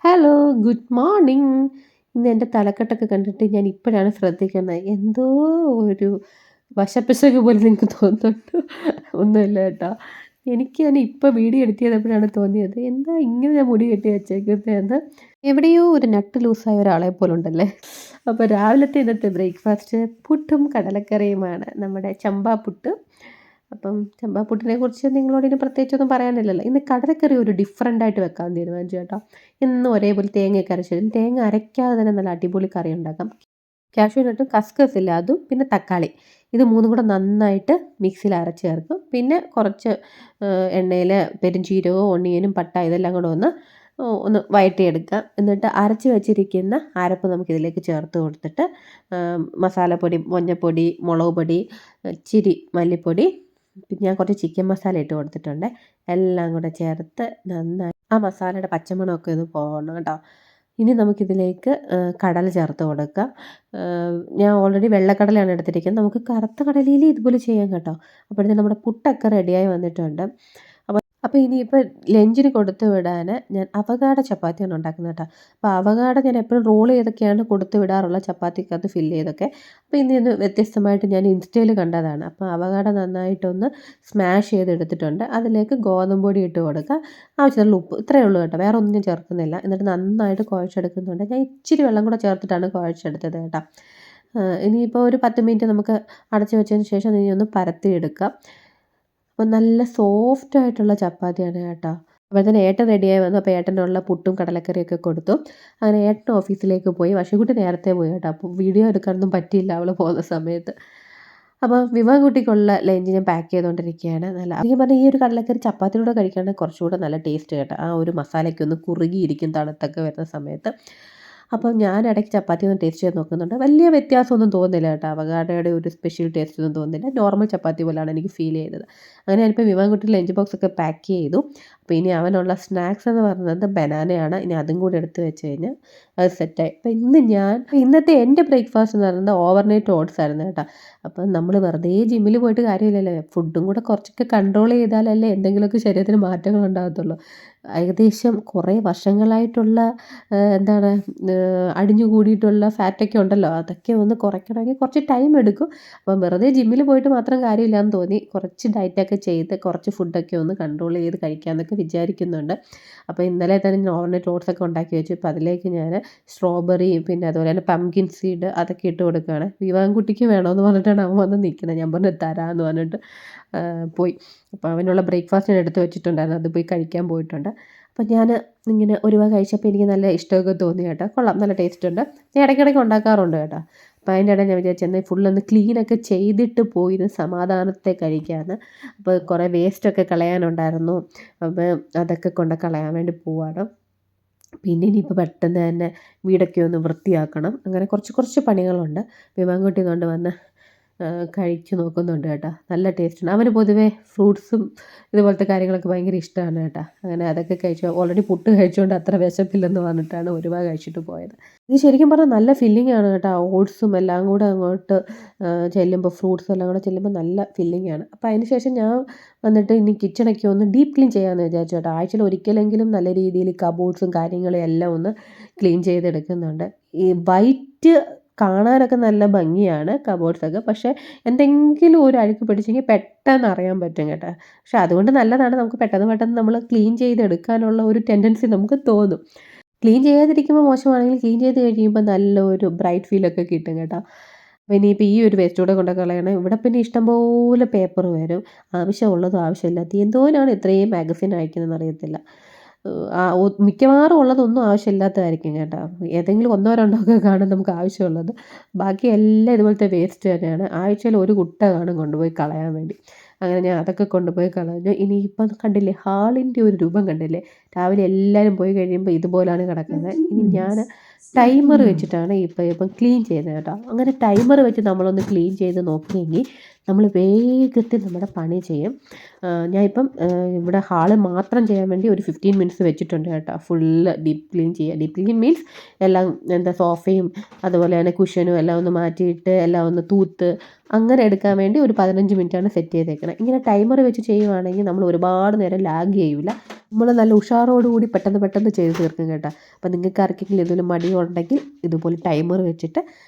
Hello, good morning. ഇന്ന് എൻ്റെ തലക്കെട്ടൊക്കെ കണ്ടിട്ട് ഞാൻ ഇപ്പോഴാണ് ശ്രദ്ധിക്കുന്നത്. എന്തോ ഒരു വശപ്പിശക് പോലെ നിങ്ങൾക്ക് തോന്നുന്നുണ്ട്. ഒന്നുമില്ല കേട്ടോ. എനിക്ക് തന്നെ ഇപ്പോൾ വീഡിയോ എഡിറ്റ് ചെയ്തപ്പോഴാണ് തോന്നിയത്. എന്താ ഇങ്ങനെ ഞാൻ മുടി കെട്ടി വെച്ചേക്കുന്നതെന്ന്. എവിടെയോ ഒരു നട്ട് ലൂസായ ഒരാളെ പോലുണ്ടല്ലേ. അപ്പോൾ രാവിലത്തെ ഇന്നത്തെ ബ്രേക്ക്ഫാസ്റ്റ് പുട്ടും കടലക്കറിയുമാണ്. നമ്മുടെ ചമ്പാ പുട്ട്. അപ്പം ചമ്പാ പുട്ടിനെക്കുറിച്ച് നിങ്ങളോട് ഇനി പ്രത്യേകിച്ചൊന്നും പറയാനില്ലല്ലോ. ഇന്ന് കടലക്കറി ഒരു ഡിഫറൻ്റ് ആയിട്ട് വെക്കാൻ തീരുമാനിച്ചു കേട്ടോ. എന്നും ഒരേപോലെ തേങ്ങയൊക്കെ അരച്ചിടും. തേങ്ങ അരയ്ക്കാതെ തന്നെ നല്ല അടിപൊളി കറി ഉണ്ടാക്കാം. കാഷ്യൂ നട്ടും കസ്കസ് ഇല്ല അതും പിന്നെ തക്കാളി ഇത് മൂന്നും കൂടെ നന്നായിട്ട് മിക്സിയിൽ അരച്ച് ചേർക്കും. പിന്നെ കുറച്ച് എണ്ണയിൽ പെരുംജീരകവും ഒണിയനും പട്ട ഇതെല്ലാം കൂടെ ഒന്ന് വഴറ്റിയെടുക്കാം. എന്നിട്ട് അരച്ച് വെച്ചിരിക്കുന്ന അരപ്പ് നമുക്കിതിലേക്ക് ചേർത്ത് കൊടുത്തിട്ട് മസാലപ്പൊടി, മഞ്ഞൾപ്പൊടി, മുളക് പൊടി, ഇച്ചിരി മല്ലിപ്പൊടി, പിന്നെ ഞാൻ കുറച്ച് ചിക്കൻ മസാല ഇട്ട് കൊടുത്തിട്ടുണ്ട്. എല്ലാം കൂടെ ചേർത്ത് നന്നായി ആ മസാലയുടെ പച്ചമണമൊക്കെ ഒന്ന് പോകണം കേട്ടോ. ഇനി നമുക്കിതിലേക്ക് കടല ചേർത്ത് കൊടുക്കാം. ഞാൻ ഓൾറെഡി വെള്ളക്കടലയാണ് എടുത്തിരിക്കുന്നത്. നമുക്ക് കറുത്ത കടലയിൽ ഇതുപോലെ ചെയ്യാം കേട്ടോ. അപ്പോഴത്തേക്കും നമ്മുടെ പുട്ടൊക്കെ റെഡിയായി വന്നിട്ടുണ്ട്. അപ്പോൾ ഇനിയിപ്പോൾ ലഞ്ചിന് കൊടുത്തു വിടാൻ ഞാൻ അവകാട ചപ്പാത്തിയാണ് ഉണ്ടാക്കുന്നത് കേട്ടോ. അപ്പോൾ അവകാട ഞാൻ എപ്പോഴും റോൾ ചെയ്തൊക്കെയാണ് കൊടുത്തു വിടാറുള്ളത്, ചപ്പാത്തിക്കകത്ത് ഫില്ല് ചെയ്തൊക്കെ. അപ്പോൾ ഇന്ന് വ്യത്യസ്തമായിട്ട് ഞാൻ ഇൻസ്റ്റയിൽ കണ്ടതാണ്. അപ്പോൾ അവകാട നന്നായിട്ടൊന്ന് സ്മാഷ് ചെയ്തെടുത്തിട്ടുണ്ട്. അതിലേക്ക് ഗോതമ്പ് പൊടി ഇട്ട് കൊടുക്കുക, ആവശ്യത്തിനുള്ള ഉപ്പ്, ഇത്രയേ ഉള്ളൂ കേട്ടോ, വേറെ ഒന്നും ഞാൻ ചേർക്കുന്നില്ല. എന്നിട്ട് നന്നായിട്ട് കുഴച്ചെടുക്കുന്നുണ്ട്. ഞാൻ ഇച്ചിരി വെള്ളം കൂടെ ചേർത്തിട്ടാണ് കുഴച്ചെടുത്തത് കേട്ടോ. ഇനിയിപ്പോൾ ഒരു 10 മിനിറ്റ് നമുക്ക് അടച്ചു വെച്ചതിന് ശേഷം ഇനി ഒന്ന് പരത്തിയെടുക്കാം. അപ്പോൾ നല്ല സോഫ്റ്റ് ആയിട്ടുള്ള ചപ്പാത്തിയാണ് കേട്ടോ. അപ്പോൾ തന്നെ ഏട്ടൻ റെഡിയായി വന്നു. അപ്പോൾ ഏട്ടനുള്ള പുട്ടും കടലക്കറിയൊക്കെ കൊടുത്തു. അങ്ങനെ ഏട്ടൻ ഓഫീസിലേക്ക് പോയി. വർഷക്കുട്ടി നേരത്തെ പോയി കേട്ടോ. അപ്പോൾ വീഡിയോ എടുക്കാനൊന്നും പറ്റിയില്ല അവൾ പോകുന്ന സമയത്ത്. അപ്പോൾ വിവാഹക്കുട്ടിക്കുള്ള ലഞ്ച് ഞാൻ പാക്ക് ചെയ്തുകൊണ്ടിരിക്കുകയാണ്. നല്ല അധികം പറഞ്ഞാൽ ഈ ഒരു കടലക്കറി ചപ്പാത്തിയുടെ കൂടെ കഴിക്കുകയാണെങ്കിൽ കുറച്ചുകൂടെ നല്ല ടേസ്റ്റ് കേട്ടോ. ആ ഒരു മസാലയ്ക്ക് ഒന്ന് കുറുകിയിരിക്കും തണുത്തൊക്കെ വരുന്ന സമയത്ത്. അപ്പം ഞാൻ ഇടയ്ക്ക് ചപ്പാത്തി ഒന്ന് ടേസ്റ്റ് ചെയ്ത് നോക്കുന്നുണ്ട്. വലിയ വ്യത്യാസമൊന്നും തോന്നുന്നില്ല കേട്ടോ. അവകാടയുടെ ഒരു സ്പെഷ്യൽ ടേസ്റ്റ് ഒന്നും തോന്നുന്നില്ല. നോർമൽ ചപ്പാത്തി പോലെയാണ് എനിക്ക് ഫീൽ ചെയ്തത്. അങ്ങനെ ഞാനിപ്പോൾ വിവാഹക്കുട്ടി ലഞ്ച് ബോക്സ് ഒക്കെ പാക്ക് ചെയ്തു. അപ്പോൾ ഇനി അവനുള്ള സ്നാക്സ് എന്ന് പറയുന്നത് ബനാനയാണ്. ഇനി അതും കൂടി എടുത്ത് വെച്ച് കഴിഞ്ഞാൽ അത് സെറ്റായി. അപ്പോൾ ഇന്നത്തെ എൻ്റെ ബ്രേക്ക്ഫാസ്റ്റ് എന്ന് പറയുന്നത് ഓവർനൈറ്റ് ഓട്സ് ആയിരുന്നു കേട്ടോ. അപ്പം നമ്മൾ വെറുതെ ജിമ്മിൽ പോയിട്ട് കാര്യമില്ലല്ലോ. ഫുഡും കൂടെ കുറച്ചൊക്കെ കൺട്രോൾ ചെയ്താലല്ലേ എന്തെങ്കിലുമൊക്കെ ശരീരത്തിന് മാറ്റങ്ങൾ ഉണ്ടാകത്തുള്ളൂ. ഏകദേശം കുറേ വർഷങ്ങളായിട്ടുള്ള എന്താണ് അടിഞ്ഞു കൂടിയിട്ടുള്ള ഫാറ്റൊക്കെ ഉണ്ടല്ലോ, അതൊക്കെ ഒന്ന് കുറയ്ക്കണമെങ്കിൽ കുറച്ച് ടൈം എടുക്കും. അപ്പം വെറുതെ ജിമ്മിൽ പോയിട്ട് മാത്രം കാര്യമില്ലയെന്ന് തോന്നി കുറച്ച് ഡയറ്റൊക്കെ ചെയ്ത് കുറച്ച് ഫുഡൊക്കെ ഒന്ന് കൺട്രോൾ ചെയ്ത് കഴിക്കാമെന്നൊക്കെ വിചാരിക്കുന്നുണ്ട്. അപ്പോൾ ഇന്നലെ തന്നെ ഞാൻ ഓവർനൈറ്റ് ഓട്സൊക്കെ ഉണ്ടാക്കി വെച്ചു. ഇപ്പോൾ അതിലേക്ക് ഞാൻ സ്ട്രോബെറിയും പിന്നെ അതുപോലെ തന്നെ പംകിൻ സീഡ് അതൊക്കെ ഇട്ട് കൊടുക്കുകയാണ്. വിവാഹക്കുട്ടിക്ക് വേണമെന്ന് പറഞ്ഞിട്ടാണ് അവൻ വന്ന് നിൽക്കുന്നത്. ഞാൻ പറഞ്ഞു തരാമെന്ന് പറഞ്ഞിട്ട് പോയി. അപ്പോൾ അവനുള്ള ബ്രേക്ക്ഫാസ്റ്റ് ഞാൻ എടുത്ത് വെച്ചിട്ടുണ്ടായിരുന്നു, അത് പോയി കഴിക്കാൻ പോയിട്ടുണ്ട്. അപ്പം ഞാൻ ഇങ്ങനെ ഒരു വക കഴിച്ചപ്പോൾ എനിക്ക് നല്ല ഇഷ്ടമൊക്കെ തോന്നി കേട്ടോ. കൊള്ളാം, നല്ല ടേസ്റ്റ് ഉണ്ട്. ഞാൻ ഇടയ്ക്കിടയ്ക്ക് ഉണ്ടാക്കാറുണ്ട് കേട്ടോ. അപ്പോൾ അതിൻ്റെ ഇടയിൽ ഞാൻ വിചാരിച്ചു എന്നാൽ ഫുള്ളൊന്ന് ക്ലീനൊക്കെ ചെയ്തിട്ട് പോയിരുന്ന് സമാധാനത്തെ കഴിക്കാമെന്ന്. അപ്പോൾ കുറേ വേസ്റ്റൊക്കെ കളയാനുണ്ടായിരുന്നു. അപ്പോൾ അതൊക്കെ കൊണ്ട് കളയാൻ വേണ്ടി പോവാണ്. പിന്നെ ഇനിയിപ്പോൾ പെട്ടെന്ന് തന്നെ വീടൊക്കെ ഒന്ന് വൃത്തിയാക്കണം. അങ്ങനെ കുറച്ച് കുറച്ച് പണികളുണ്ട്. വിവാഹക്കുട്ടി കൊണ്ട് വന്ന് കഴിച്ചു നോക്കുന്നുണ്ട് കേട്ടോ. നല്ല ടേസ്റ്റുണ്ട്. അവന് പൊതുവേ ഫ്രൂട്ട്സും ഇതുപോലത്തെ കാര്യങ്ങളൊക്കെ ഭയങ്കര ഇഷ്ടമാണ് കേട്ടോ. അങ്ങനെ അതൊക്കെ കഴിച്ചു. ഓൾറെഡി പുട്ട് കഴിച്ചുകൊണ്ട് അത്ര വിശപ്പില്ലെന്ന് പറഞ്ഞിട്ടാണ് ഒരുപാട് കഴിച്ചിട്ട് പോയത്. ഇത് ശരിക്കും പറഞ്ഞാൽ നല്ല ഫില്ലിംഗ് ആണ് കേട്ടോ. ഓട്സും എല്ലാം കൂടെ അങ്ങോട്ട് ചെല്ലുമ്പോൾ, ഫ്രൂട്ട്സും എല്ലാം കൂടെ ചെല്ലുമ്പോൾ നല്ല ഫില്ലിംഗ് ആണ്. അപ്പോൾ അതിന് ശേഷം ഞാൻ വന്നിട്ട് ഇനി കിച്ചണൊക്കെ ഒന്ന് ഡീപ്പ് ക്ലീൻ ചെയ്യാമെന്ന് വിചാരിച്ചു കേട്ടോ. ആഴ്ചയിൽ ഒരിക്കലെങ്കിലും നല്ല രീതിയിൽ കബോർഡ്സും കാര്യങ്ങളും എല്ലാം ഒന്ന് ക്ലീൻ ചെയ്തെടുക്കുന്നുണ്ട്. ഈ വൈറ്റ് കാണാനൊക്കെ നല്ല ഭംഗിയാണ് കബോർഡ്സൊക്കെ. പക്ഷേ എന്തെങ്കിലും ഒരു അഴുക്ക് പിടിച്ചെങ്കിൽ പെട്ടെന്ന് അറിയാൻ പറ്റും കേട്ടോ. പക്ഷേ അതുകൊണ്ട് നല്ലതാണ്, നമുക്ക് പെട്ടെന്ന് നമ്മൾ ക്ലീൻ ചെയ്തെടുക്കാനുള്ള ഒരു ടെൻഡൻസി നമുക്ക് തോന്നും. ക്ലീൻ ചെയ്യാതിരിക്കുമ്പോൾ മോശമാണെങ്കിൽ ക്ലീൻ ചെയ്ത് കഴിയുമ്പോൾ നല്ലൊരു ബ്രൈറ്റ് ഫീലൊക്കെ കിട്ടും കേട്ടോ. അപ്പോൾ ഇനിയിപ്പോൾ ഈ ഒരു വേസ്റ്റ് കൂടെ കൊണ്ട് കളയണം. ഇവിടെ പിന്നെ ഇഷ്ടംപോലെ പേപ്പർ വരും, ആവശ്യമുള്ളതും ആവശ്യമില്ലാത്തതും. എന്തോനാണ് ഇത്രയും മാഗസിൻ അയക്കുന്നതെന്ന് അറിയത്തില്ല. മിക്കവാറും ഉള്ളതൊന്നും ആവശ്യമില്ലാത്തതായിരിക്കും കേട്ടോ. ഏതെങ്കിലും ഒന്നോ രണ്ടോ ഒക്കെ കാണും നമുക്ക് ആവശ്യമുള്ളത്. ബാക്കി എല്ലാം ഇതുപോലത്തെ വേസ്റ്റ് തന്നെയാണ്. ആഴ്ചയിൽ ഒരു കുട്ട കാണും കൊണ്ടുപോയി കളയാൻ വേണ്ടി. അങ്ങനെ ഞാൻ അതൊക്കെ കൊണ്ടുപോയി കളഞ്ഞു. ഇനിയിപ്പം കണ്ടില്ലേ ഹാളിൻ്റെ ഒരു രൂപം കണ്ടില്ലേ. രാവിലെ എല്ലാവരും പോയി കഴിയുമ്പോൾ ഇതുപോലാണ് കിടക്കുന്നത്. ഇനി ഞാൻ ടൈമർ വെച്ചിട്ടാണ് ഇപ്പം ക്ലീൻ ചെയ്യുന്നത് കേട്ടോ. അങ്ങനെ ടൈമർ വെച്ച് നമ്മളൊന്ന് ക്ലീൻ ചെയ്ത് നോക്കിയെങ്കിൽ നമ്മൾ വേഗത്തിൽ നമ്മുടെ പണി ചെയ്യും. ഞാനിപ്പം ഇവിടെ ഹാള് മാത്രം ചെയ്യാൻ വേണ്ടി ഒരു 15 മിനിറ്റ്സ് വെച്ചിട്ടുണ്ട് കേട്ടോ. ഫുള്ള് ഡീപ്പ് ക്ലീൻ ചെയ്യുക. ഡീപ്പ് ക്ലീൻ മീൻസ് എല്ലാം സോഫയും അതുപോലെ തന്നെ കുഷ്യനും എല്ലാം ഒന്ന് മാറ്റിയിട്ട് എല്ലാം ഒന്ന് തൂത്ത് അങ്ങനെ എടുക്കാൻ വേണ്ടി ഒരു 15 മിനിറ്റാണ് സെറ്റ് ചെയ്തേക്കുന്നത്. ഇങ്ങനെ ടൈമർ വെച്ച് ചെയ്യുവാണെങ്കിൽ നമ്മൾ ഒരുപാട് നേരം ലാഗ് ചെയ്യില്ല. നമ്മൾ നല്ല ഉഷാറോടുകൂടി പെട്ടെന്ന് ചെയ്ത് തീർക്കും കേട്ടോ. അപ്പോൾ നിങ്ങൾക്ക് ആർക്കെങ്കിലും എന്തെങ്കിലും മടിയുണ്ടെങ്കിൽ ഇതുപോലെ ടൈമർ വെച്ചിട്ട്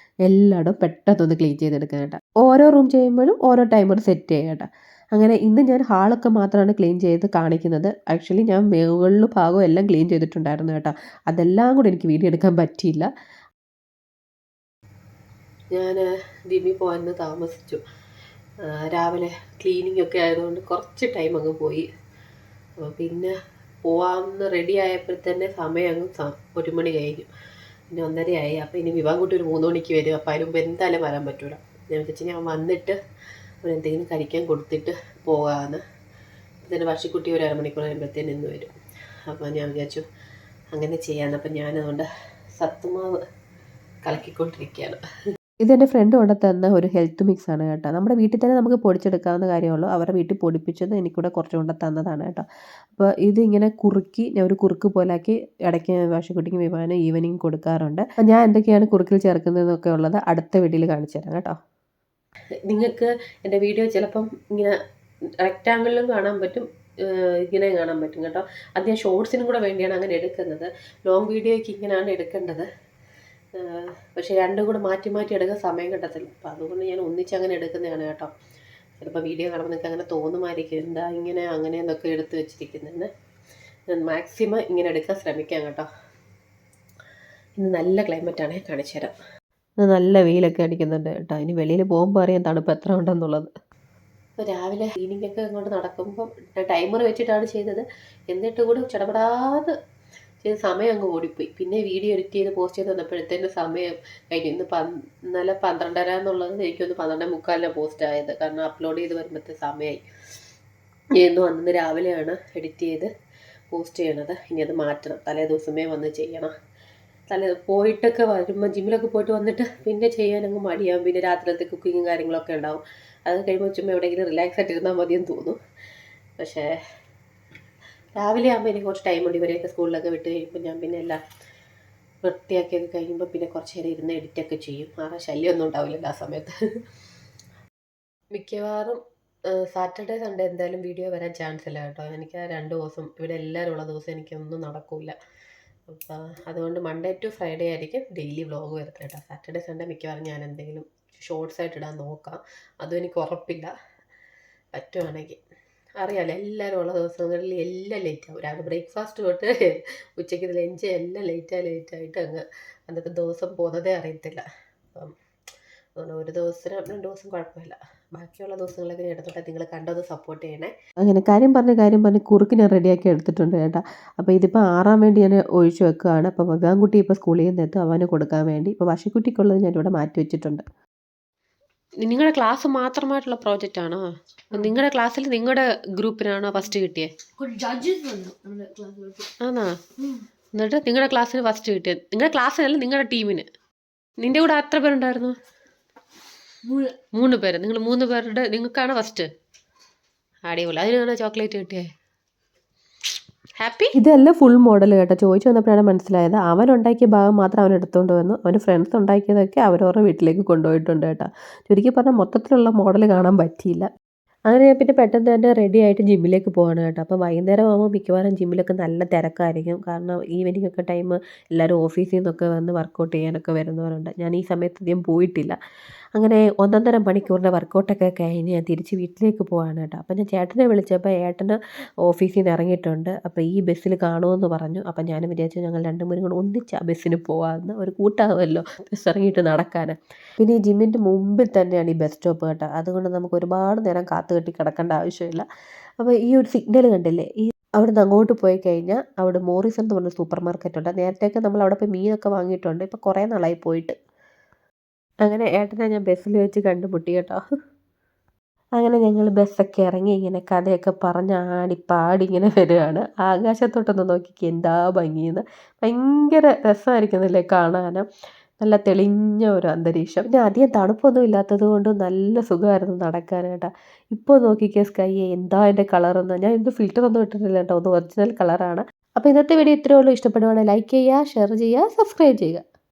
എല്ലായിടും പെട്ടെന്നൊന്ന് ക്ലീൻ ചെയ്തെടുക്കുക കേട്ടോ. ഓരോ റൂം ചെയ്യുമ്പോഴും ഓരോ ടൈമർ സെറ്റ് ചെയ്യുക കേട്ടോ. അങ്ങനെ ഇന്ന് ഞാൻ ഹാളൊക്കെ മാത്രമാണ് ക്ലീൻ ചെയ്ത് കാണിക്കുന്നത്. ആക്ച്വലി ഞാൻ മുകളിലും ഭാഗവും എല്ലാം ക്ലീൻ ചെയ്തിട്ടുണ്ടായിരുന്നു കേട്ടോ. അതെല്ലാം കൂടി എനിക്ക് വീഡിയോ എടുക്കാൻ പറ്റിയില്ല. ഞാൻ ദിമ്മി പോകാൻ താമസിച്ചു. രാവിലെ ക്ലീനിങ് ഒക്കെ ആയതുകൊണ്ട് കുറച്ച് ടൈം അങ്ങ് പോയി. പിന്നെ പോവാമെന്ന് റെഡി ആയപ്പോൾ തന്നെ സമയം അങ്ങ് 1 മണി കഴിഞ്ഞു. പിന്നെ 1:30 ആയി. അപ്പോൾ ഇനി വിവാഹക്കുട്ടി ഒരു 3 മണിക്ക് വരും. അപ്പോൾ അതിന് മുമ്പ് എന്തായാലും വരാൻ പറ്റില്ല. ഞാൻ വിചാരിച്ചു ഞാൻ വന്നിട്ട് എന്തെങ്കിലും കഴിക്കാൻ കൊടുത്തിട്ട് പോകാമെന്ന്. പിന്നെ വർഷിക്കുട്ടി ഒരു 1/2 മണിക്കൂർ കഴിയുമ്പോഴത്തേന് ഇന്ന് വരും. അപ്പോൾ ഞാൻ വിചാരിച്ചു അങ്ങനെ ചെയ്യാമെന്ന്. അപ്പം ഞാനതുകൊണ്ട് സത്തുമാവ് കലക്കിക്കൊണ്ടിരിക്കുകയാണ്. ഇതെൻ്റെ ഫ്രണ്ട് കൊണ്ട് തന്ന ഒരു ഹെൽത്ത് മിക്സ് ആണ് കേട്ടോ. നമ്മുടെ വീട്ടിൽ തന്നെ നമുക്ക് പൊടിച്ചെടുക്കാവുന്ന കാര്യമുള്ളൂ. അവരുടെ വീട്ടിൽ പൊടിപ്പിച്ചത് എനിക്കൂടെ കുറച്ച് കൊണ്ട് തന്നതാണ് കേട്ടോ. അപ്പോൾ ഇതിങ്ങനെ കുറുക്കി ഞാൻ ഒരു കുറുക്ക് പോലാക്കി ഇടയ്ക്ക് വർഷക്കുട്ടിക്ക് വിവാഹം ഈവനിങ് കൊടുക്കാറുണ്ട്. അപ്പോൾ ഞാൻ എന്തൊക്കെയാണ് കുറുക്കിൽ ചേർക്കുന്നതെന്നൊക്കെ ഉള്ളത് അടുത്ത വീഡിയോയിൽ കാണിച്ചു തരാം കേട്ടോ. നിങ്ങൾക്ക് എൻ്റെ വീഡിയോ ചിലപ്പം ഇങ്ങനെ റെക്റ്റാങ്കിളിലും കാണാൻ പറ്റും, ഇങ്ങനെ കാണാൻ പറ്റും കേട്ടോ. അത് ഞാൻ ഷോർട്സിനും കൂടെ വേണ്ടിയാണ് അങ്ങനെ എടുക്കുന്നത്. ലോങ് വീഡിയോയ്ക്ക് ഇങ്ങനെയാണ് എടുക്കേണ്ടത്. പക്ഷേ രണ്ടും കൂടെ മാറ്റി എടുക്കാൻ സമയം കിട്ടത്തില്ല. അപ്പോൾ അതുകൊണ്ട് ഞാൻ ഒന്നിച്ചങ്ങനെ എടുക്കുന്നതാണ് കേട്ടോ. ചിലപ്പോൾ വീഡിയോ കാണുമ്പോൾ നിങ്ങൾക്ക് അങ്ങനെ തോന്നുമായിരിക്കും എന്താ ഇങ്ങനെ അങ്ങനെ എന്നൊക്കെ എടുത്ത് വെച്ചിരിക്കുന്നതെന്ന്. ഞാൻ മാക്സിമം ഇങ്ങനെ എടുക്കാൻ ശ്രമിക്കാം കേട്ടോ. ഇന്ന് നല്ല ക്ലൈമറ്റാണ്, കാണിച്ചു തരാം. നല്ല വെയിലൊക്കെ അടിക്കുന്നുണ്ട് കേട്ടോ. ഇനി വെളിയിൽ പോകുമ്പോൾ അറിയാം തണുപ്പ് എത്ര ഉണ്ടെന്നുള്ളത്. അപ്പോൾ രാവിലെ ക്ലീനിങ്ങൊക്കെ അങ്ങോട്ട് നടക്കുമ്പോൾ ടൈമർ വെച്ചിട്ടാണ് ചെയ്തത്. എന്നിട്ട് കൂടി ചടപടാതെ ചെയ്ത് സമയം അങ്ങ് ഓടിപ്പോയി. പിന്നെ വീഡിയോ എഡിറ്റ് ചെയ്ത് പോസ്റ്റ് ചെയ്ത് വന്നപ്പോഴത്തേന് സമയം കഴിഞ്ഞു. ഇന്നലെ 12:30 എന്നുള്ളത് എനിക്കൊന്ന് 12:45 പോസ്റ്റ് ആയത്. കാരണം അപ്ലോഡ് ചെയ്ത് വരുമ്പോഴത്തെ സമയമായി. എന്നും അന്ന് രാവിലെയാണ് എഡിറ്റ് ചെയ്ത് പോസ്റ്റ് ചെയ്യണത്. ഇനി അത് മാറ്റണം. തലേ ദിവസമേ വന്ന് ചെയ്യണം. പോയിട്ടൊക്കെ വരുമ്പോൾ ജിമ്മിലൊക്കെ പോയിട്ട് വന്നിട്ട് പിന്നെ ചെയ്യാനങ്ങ് മടിയാവും. പിന്നെ രാത്രിയിലത്തെ കുക്കിങ്ങും കാര്യങ്ങളൊക്കെ ഉണ്ടാവും. അത് കഴിയുമ്പോൾ ചുമ്മാ എവിടെയെങ്കിലും റിലാക്സ് ആയിട്ട് ഇരുന്നാൽ മതിയെന്ന് തോന്നും. പക്ഷേ രാവിലെ ആകുമ്പോൾ എനിക്ക് കുറച്ച് ടൈം ഉണ്ട്. ഇവരെയൊക്കെ സ്കൂളിലൊക്കെ വിട്ട് കഴിയുമ്പോൾ ഞാൻ പിന്നെ എല്ലാം വൃത്തിയാക്കിയൊക്കെ കഴിയുമ്പോൾ പിന്നെ കുറച്ച് നേരം ഇരുന്ന് എഡിറ്റൊക്കെ ചെയ്യും. ആരുടെ ശല്യമൊന്നും ഉണ്ടാവില്ല ആ സമയത്ത്. മിക്കവാറും സാറ്റർഡേ സൺഡേ എന്തായാലും വീഡിയോ വരാൻ ചാൻസ് ഇല്ല കേട്ടോ. എനിക്ക് ആ 2 ദിവസം ഇവിടെ എല്ലാവരും ഉള്ള ദിവസം എനിക്കൊന്നും നടക്കില്ല. അപ്പം അതുകൊണ്ട് മൺഡേ ടു ഫ്രൈഡേ ആയിരിക്കും ഡെയിലി വ്ളോഗ് വരുന്നത് കേട്ടോ. സാറ്റർഡേ സൺഡേ മിക്കവാറും ഞാൻ എന്തെങ്കിലും ഷോർട്സ് ആയിട്ട് ഇടാൻ നോക്കാം. അതും എനിക്ക് ഉറപ്പില്ല. പറ്റുവാണെങ്കിൽ അറിയാമല്ലോ, എല്ലാവരും ഉള്ള ദിവസങ്ങളിൽ എല്ലാം ലേറ്റാവും. രാവിലെ ബ്രേക്ക്ഫാസ്റ്റ് തൊട്ട് ഉച്ചയ്ക്ക് ലഞ്ച് എല്ലാം ലേറ്റായിട്ട് അങ്ങ് അന്നത്തെ ദിവസം പോകുന്നതേ അറിയത്തില്ല. അപ്പം അതുകൊണ്ട് ഒരു ദിവസം 2 ദിവസം കുഴപ്പമില്ല. ബാക്കിയുള്ള ദിവസങ്ങളൊക്കെ ഞാൻ എടുത്തോട്ടെ. നിങ്ങൾ കണ്ടത് സപ്പോർട്ട് ചെയ്യണേ. അങ്ങനെ കാര്യം പറഞ്ഞ് കുറുക്ക് ഞാൻ റെഡിയാക്കി എടുത്തിട്ടുണ്ട് കേട്ടോ. അപ്പോൾ ഇതിപ്പോൾ ആറാൻ വേണ്ടി ഞാൻ ഒഴിച്ച് വെക്കുകയാണ്. അപ്പോൾ വിവാൻകുട്ടി ഇപ്പോൾ സ്കൂളിൽ നിന്ന് എത്തും, അവന് കൊടുക്കാൻ വേണ്ടി. ഇപ്പോൾ വർഷക്കുട്ടിക്കുള്ളത് ഞാനിവിടെ മാറ്റി വെച്ചിട്ടുണ്ട്. നിങ്ങളുടെ ക്ലാസ് മാത്രമായിട്ടുള്ള പ്രോജക്റ്റ് ആണോ? നിങ്ങളുടെ ക്ലാസ്സിൽ നിങ്ങളുടെ ഗ്രൂപ്പിനാണോ ഫസ്റ്റ് കിട്ടിയത്? ആണോ? എന്നിട്ട് നിങ്ങളുടെ ക്ലാസ്സിന് ഫസ്റ്റ് കിട്ടിയത് നിങ്ങളുടെ ക്ലാസ്സിനല്ല, നിങ്ങളുടെ ടീമിന്. നിന്റെ കൂടെ എത്ര പേരുണ്ടായിരുന്നു? 3 പേര്. നിങ്ങൾ 3 പേരുടെ നിങ്ങൾക്കാണ് ഫസ്റ്റ്. അടിപൊളി. അതിനാണോ ചോക്ലേറ്റ് കിട്ടിയത്? ഹാപ്പി. ഇതെല്ലാം ഫുൾ മോഡൽ കേട്ടോ. ചോദിച്ചു വന്നപ്പോഴാണ് മനസ്സിലായത്. അവൻ ഉണ്ടാക്കിയ ഭാഗം മാത്രം അവൻ എടുത്തുകൊണ്ട് വന്നു. അവന് ഫ്രണ്ട്സ് ഉണ്ടാക്കിയതൊക്കെ അവരവരുടെ വീട്ടിലേക്ക് കൊണ്ടുപോയിട്ടുണ്ട് കേട്ടോ. ചുരുക്കി പറഞ്ഞാൽ മൊത്തത്തിലുള്ള മോഡൽ കാണാൻ പറ്റിയില്ല. അങ്ങനെ ഞാൻ പിന്നെ പെട്ടെന്ന് തന്നെ റെഡി ആയിട്ട് ജിമ്മിലേക്ക് പോവാണ് കേട്ടോ. അപ്പോൾ വൈകുന്നേരം ആകുമ്പോൾ മിക്കവാറും ജിമ്മിലൊക്കെ നല്ല തിരക്കായിരിക്കും. കാരണം ഈവനിങ് ഒക്കെ ടൈം എല്ലാവരും ഓഫീസിൽ നിന്നൊക്കെ വന്ന് വർക്കൗട്ട് ചെയ്യാനൊക്കെ വരുന്നവരുണ്ട്. ഞാൻ ഈ സമയത്ത് അധികം പോയിട്ടില്ല. അങ്ങനെ 1.5 മണിക്കൂറിൻ്റെ വർക്കൗട്ടൊക്കെ കഴിഞ്ഞ് ഞാൻ തിരിച്ച് വീട്ടിലേക്ക് പോവാണ് കേട്ടോ. അപ്പോൾ ഞാൻ ചേട്ടനെ വിളിച്ചപ്പോൾ ഏട്ടന് ഓഫീസിൽ നിന്ന് ഇറങ്ങിയിട്ടുണ്ട്. അപ്പോൾ ഈ ബസ്സിൽ കാണുമെന്ന് പറഞ്ഞു. അപ്പോൾ ഞാൻ വിചാരിച്ചു ഞങ്ങൾ 2 പേരും കൂടെ ഒന്നിച്ച് ആ ബസ്സിന് പോകാമെന്ന്. ഒരു കൂട്ടാകുമല്ലോ ബസ് ഇറങ്ങിയിട്ട് നടക്കാൻ. പിന്നെ ഈ ജിമ്മിൻ്റെ മുമ്പിൽ തന്നെയാണ് ഈ ബസ് സ്റ്റോപ്പ് കേട്ടോ. അതുകൊണ്ട് നമുക്ക് ഒരുപാട് നേരം കാത്തുകെട്ടി കിടക്കേണ്ട ആവശ്യമില്ല. അപ്പോൾ ഈ ഒരു സിഗ്നൽ കണ്ടില്ലേ, ഈ അവിടെ നിന്ന് അങ്ങോട്ട് പോയി കഴിഞ്ഞാൽ അവിടെ മോറിസൺ എന്ന് പറഞ്ഞ സൂപ്പർ മാർക്കറ്റ് ഉണ്ട്. നേരത്തെയൊക്കെ നമ്മൾ അവിടെ പോയി മീനൊക്കെ വാങ്ങിയിട്ടുണ്ട്. ഇപ്പോൾ കുറേ നാളായി പോയിട്ട്. അങ്ങനെ ഏട്ടനെ ഞാൻ ബസ്സിൽ വെച്ച് കണ്ടുമുട്ടി കേട്ടോ. അങ്ങനെ ഞങ്ങൾ ബസ്സൊക്കെ ഇറങ്ങി ഇങ്ങനെ കഥയൊക്കെ പറഞ്ഞ് ആടിപ്പാടി ഇങ്ങനെ വരികയാണ്. ആകാശത്തോട്ടൊന്ന് നോക്കിക്ക് എന്താ ഭംഗിയെന്ന്. ഭയങ്കര രസമായിരിക്കുന്നില്ലേ കാണാൻ. നല്ല തെളിഞ്ഞ ഒരു അന്തരീക്ഷം. പിന്നെ അധികം തണുപ്പൊന്നും ഇല്ലാത്തത് കൊണ്ട് നല്ല സുഖമായിരുന്നു നടക്കാൻ കേട്ടോ. ഇപ്പോൾ നോക്കിക്കേ സ്കൈ എന്താ അതിൻ്റെ കളറെന്ന്. ഞാൻ എന്ത് ഫിൽറ്ററൊന്നും ഇട്ടിട്ടില്ല കേട്ടോ. ഒന്ന് ഒറിജിനൽ കളറാണ്. അപ്പോൾ ഇന്നത്തെ വീഡിയോ ഇത്രയേ ഉള്ളൂ. ഇഷ്ടപ്പെടുവാണെങ്കിൽ ലൈക്ക് ചെയ്യുക, ഷെയർ ചെയ്യുക, സബ്സ്ക്രൈബ് ചെയ്യുക.